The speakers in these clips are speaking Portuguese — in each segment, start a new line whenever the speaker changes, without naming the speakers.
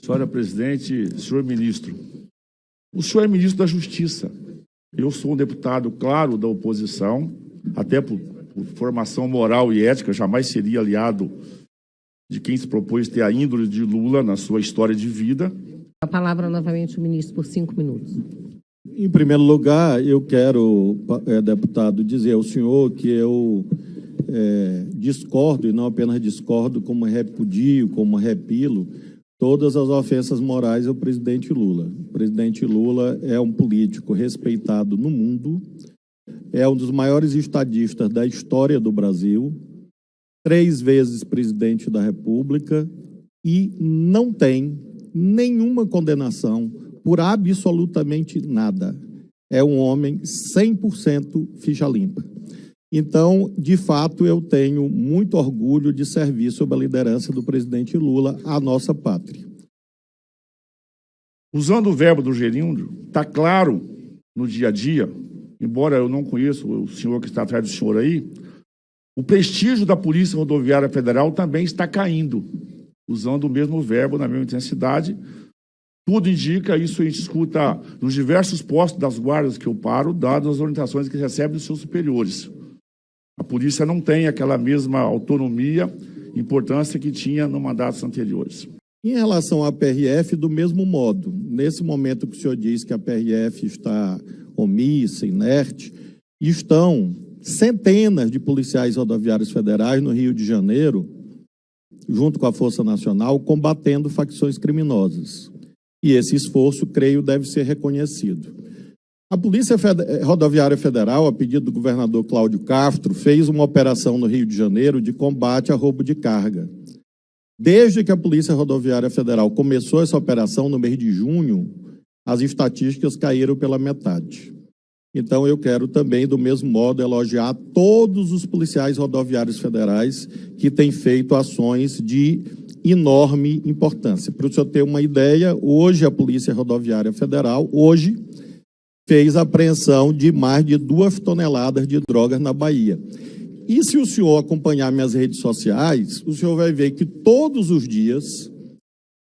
Senhora presidente, senhor ministro, o senhor é ministro da Justiça. Eu sou um deputado, claro, da oposição, até por formação moral e ética, jamais seria aliado de quem se propôs ter a índole de Lula na sua história de vida.
A palavra novamente o ministro por 5 minutos.
Em primeiro lugar, eu quero, deputado, dizer ao senhor que eu discordo, e não apenas discordo, como repudio, como repilo, todas as ofensas morais ao presidente Lula. O presidente Lula é um político respeitado no mundo, é um dos maiores estadistas da história do Brasil, 3 vezes presidente da República e não tem nenhuma condenação por absolutamente nada. É um homem 100% ficha limpa. Então, de fato, eu tenho muito orgulho de servir sob a liderança do presidente Lula à nossa pátria.
Usando o verbo do gerúndio, está claro no dia a dia, embora eu não conheça o senhor que está atrás do senhor aí, o prestígio da Polícia Rodoviária Federal também está caindo, usando o mesmo verbo na mesma intensidade. Tudo indica, isso a gente escuta nos diversos postos das guardas que eu paro, dadas as orientações que recebe dos seus superiores. A polícia não tem aquela mesma autonomia e importância que tinha no mandatos anteriores.
Em relação à PRF, do mesmo modo, nesse momento que o senhor diz que a PRF está omissa, inerte, estão centenas de policiais rodoviários federais no Rio de Janeiro, junto com a Força Nacional, combatendo facções criminosas. E esse esforço, creio, deve ser reconhecido. A Polícia Rodoviária Federal, a pedido do governador Cláudio Castro, fez uma operação no Rio de Janeiro de combate a roubo de carga. Desde que a Polícia Rodoviária Federal começou essa operação, no mês de junho, as estatísticas caíram pela metade. Então, eu quero também, do mesmo modo, elogiar todos os policiais rodoviários federais que têm feito ações de enorme importância. Para o senhor ter uma ideia, hoje a Polícia Rodoviária Federal, fez a apreensão de mais de 2 toneladas de drogas na Bahia. E se o senhor acompanhar minhas redes sociais, o senhor vai ver que todos os dias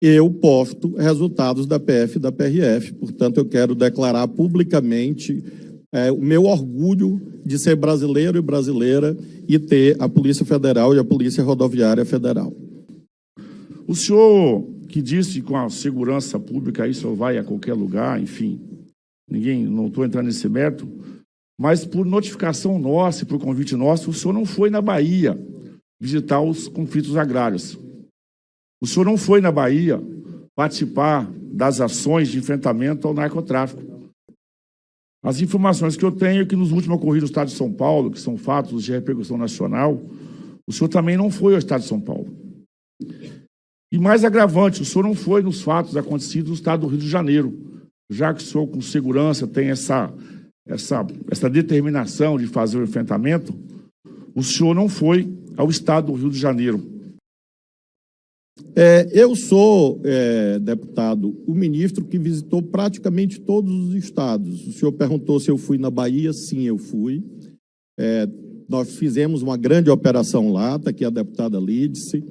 eu posto resultados da PF e da PRF. Portanto, eu quero declarar publicamente o meu orgulho de ser brasileiro e brasileira e ter a Polícia Federal e a Polícia Rodoviária Federal.
O senhor que disse que com a segurança pública isso vai a qualquer lugar, enfim, não estou entrando nesse mérito, mas por notificação nossa e por convite nosso, o senhor não foi na Bahia visitar os conflitos agrários. O senhor não foi na Bahia participar das ações de enfrentamento ao narcotráfico. As informações que eu tenho é que nos últimos ocorridos no estado de São Paulo, que são fatos de repercussão nacional, o senhor também não foi ao estado de São Paulo. E mais agravante, o senhor não foi nos fatos acontecidos no estado do Rio de Janeiro, já que o senhor com segurança tem essa determinação de fazer o enfrentamento, o senhor não foi ao estado do Rio de Janeiro.
Eu sou, deputado, o ministro que visitou praticamente todos os estados. O senhor perguntou se eu fui na Bahia. Sim, eu fui. Nós fizemos uma grande operação lá, está aqui a deputada Lídice,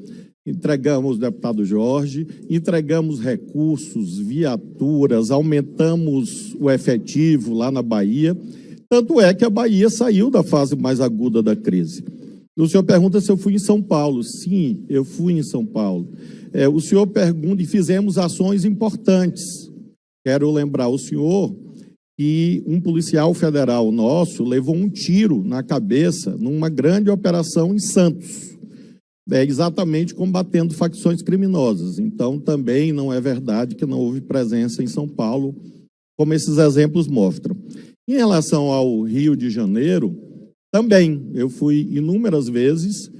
entregamos o deputado Jorge, entregamos recursos, viaturas, aumentamos o efetivo lá na Bahia. Tanto é que a Bahia saiu da fase mais aguda da crise. O senhor pergunta se eu fui em São Paulo. Sim, eu fui em São Paulo. O senhor pergunta, e fizemos ações importantes. Quero lembrar ao senhor que um policial federal nosso levou um tiro na cabeça numa grande operação em Santos, exatamente combatendo facções criminosas. Então, também não é verdade que não houve presença em São Paulo, como esses exemplos mostram. Em relação ao Rio de Janeiro, também, eu fui inúmeras vezes,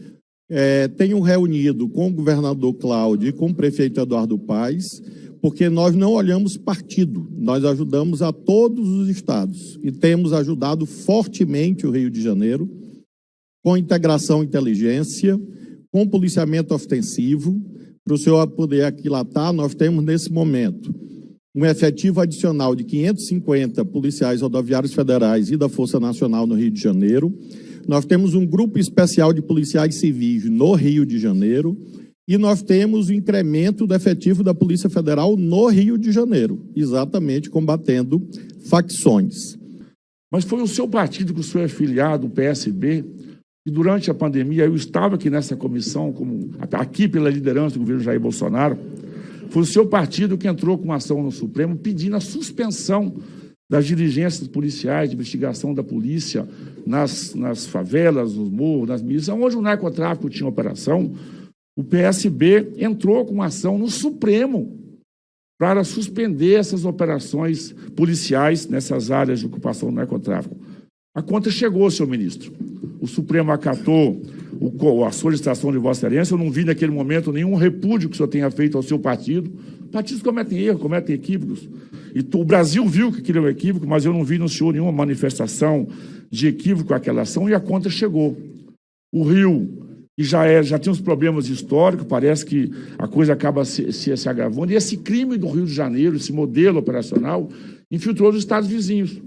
tenho reunido com o governador Cláudio e com o prefeito Eduardo Paes, porque nós não olhamos partido, nós ajudamos a todos os estados e temos ajudado fortemente o Rio de Janeiro, com integração e inteligência, com policiamento ostensivo. Para o senhor poder aquilatar, nós temos nesse momento um efetivo adicional de 550 policiais rodoviários federais e da Força Nacional no Rio de Janeiro. Nós temos um grupo especial de policiais civis no Rio de Janeiro E nós temos o incremento do efetivo da Polícia Federal no Rio de Janeiro, exatamente combatendo facções.
Mas foi o seu partido que o senhor é filiado, o PSB, e durante a pandemia eu estava aqui nessa comissão, aqui pela liderança do governo Jair Bolsonaro, foi o seu partido que entrou com uma ação no Supremo pedindo a suspensão das diligências policiais, de investigação da polícia nas favelas, nos morros, nas milícias, onde o narcotráfico tinha operação. O PSB entrou com uma ação no Supremo para suspender essas operações policiais nessas áreas de ocupação do narcotráfico. A conta chegou, senhor ministro. O Supremo acatou a solicitação de Vossa Excelência. Eu não vi naquele momento nenhum repúdio que o senhor tenha feito ao seu partido. Partidos cometem erros, cometem equívocos. E o Brasil viu que aquilo é um equívoco, mas eu não vi no senhor nenhuma manifestação de equívoco àquela ação e a conta chegou. O Rio, que já tinha uns problemas históricos, parece que a coisa acaba se agravando. E esse crime do Rio de Janeiro, esse modelo operacional, infiltrou os estados vizinhos.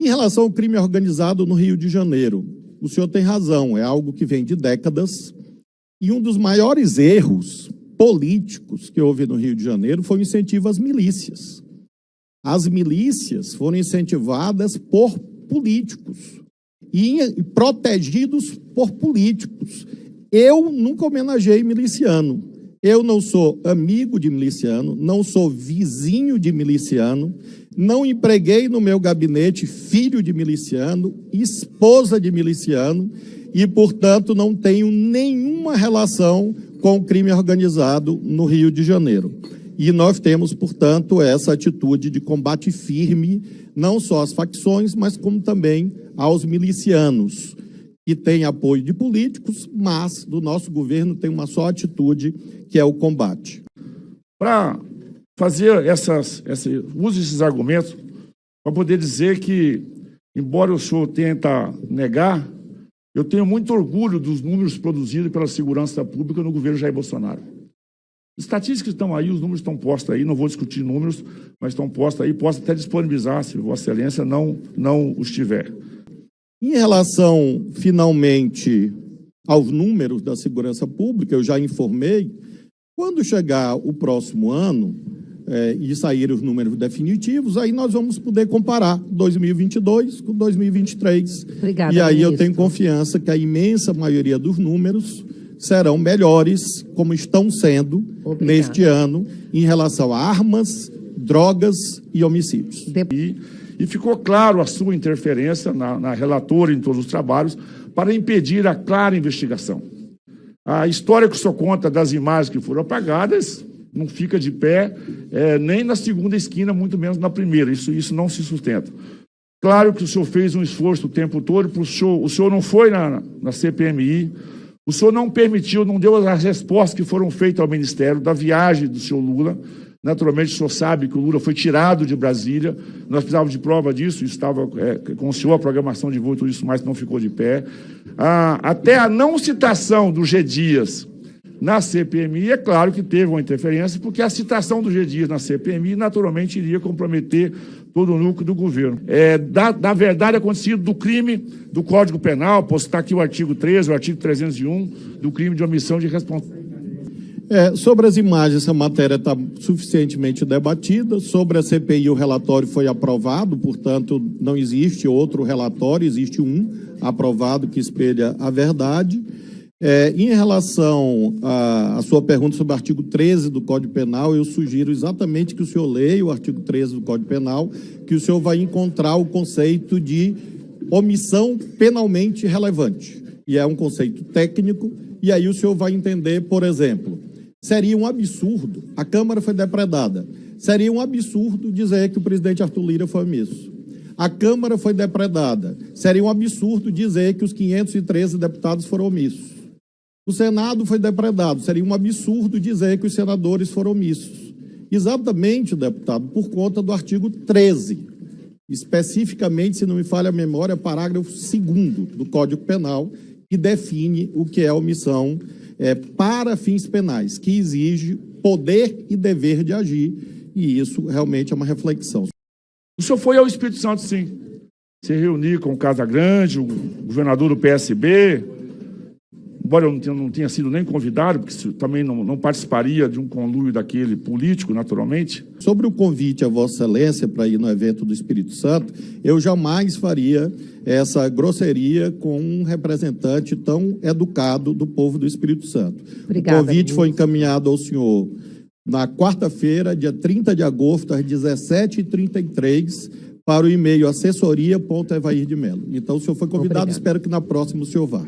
Em relação ao crime organizado no Rio de Janeiro, o senhor tem razão, é algo que vem de décadas. E um dos maiores erros políticos que houve no Rio de Janeiro foi o incentivo às milícias. As milícias foram incentivadas por políticos e protegidos por políticos. Eu nunca homenageei miliciano. Eu não sou amigo de miliciano, não sou vizinho de miliciano, não empreguei no meu gabinete filho de miliciano, esposa de miliciano e, portanto, não tenho nenhuma relação com o crime organizado no Rio de Janeiro. E nós temos, portanto, essa atitude de combate firme, não só às facções, mas como também aos milicianos, que têm apoio de políticos, mas do nosso governo tem uma só atitude, que é o combate.
Para fazer use esses argumentos para poder dizer que, embora o senhor tenta negar, eu tenho muito orgulho dos números produzidos pela segurança pública no governo Jair Bolsonaro. Estatísticas estão aí, os números estão postos aí, não vou discutir números, mas estão postos aí, posso até disponibilizar, se Vossa Excelência não os tiver.
Em relação, finalmente, aos números da segurança pública, eu já informei, quando chegar o próximo ano e saírem os números definitivos, aí nós vamos poder comparar 2022 com 2023.
Obrigada,
e aí
ministro.
eu tenho confiança que a imensa maioria dos números serão melhores, como estão sendo neste ano, em relação a armas, drogas e homicídios.
E ficou claro a sua interferência na relatora em todos os trabalhos para impedir a clara investigação. A história que o senhor conta das imagens que foram apagadas não fica de pé nem na segunda esquina, muito menos na primeira. Isso não se sustenta. Claro que o senhor fez um esforço o tempo todo, o senhor não foi na CPMI, o senhor não permitiu, não deu as respostas que foram feitas ao Ministério da viagem do senhor Lula. Naturalmente, o senhor sabe que o Lula foi tirado de Brasília, nós precisávamos de prova disso, estava com o senhor a programação de voo, tudo isso mais não ficou de pé. Até a não citação do G. Dias na CPMI, é claro que teve uma interferência, porque a citação do G. Dias na CPMI, naturalmente, iria comprometer todo o núcleo do governo. Da verdade acontecido do crime do Código Penal, posso citar aqui o artigo 13, o artigo 301, do crime de omissão de responsabilidade.
Sobre as imagens, essa matéria está suficientemente debatida. Sobre a CPI, o relatório foi aprovado, portanto, não existe outro relatório, existe um aprovado que espelha a verdade. Em relação à sua pergunta sobre o artigo 13 do Código Penal, eu sugiro exatamente que o senhor leia o artigo 13 do Código Penal, que o senhor vai encontrar o conceito de omissão penalmente relevante. E é um conceito técnico, e aí o senhor vai entender, por exemplo, seria um absurdo, a Câmara foi depredada, seria um absurdo dizer que o presidente Arthur Lira foi omisso. A Câmara foi depredada, seria um absurdo dizer que os 513 deputados foram omissos. O Senado foi depredado, seria um absurdo dizer que os senadores foram omissos. Exatamente, deputado, por conta do artigo 13, especificamente, se não me falha a memória, parágrafo 2º do Código Penal, que define o que é omissão para fins penais, que exige poder e dever de agir, e isso realmente é uma reflexão.
O senhor foi ao Espírito Santo, sim, se reunir com o Casagrande, o governador do PSB, embora eu não tenha sido nem convidado, porque também não participaria de um conluio daquele político, naturalmente.
Sobre o convite a Vossa Excelência para ir no evento do Espírito Santo, eu jamais faria essa grosseria com um representante tão educado do povo do Espírito Santo.
Obrigada,
o convite foi
ministro.
encaminhado ao senhor na quarta-feira, dia 30 de agosto, às 17h33, para o e-mail assessoria.evair de Mello. Então, o senhor foi convidado,
Obrigada.
espero que na próxima o senhor vá.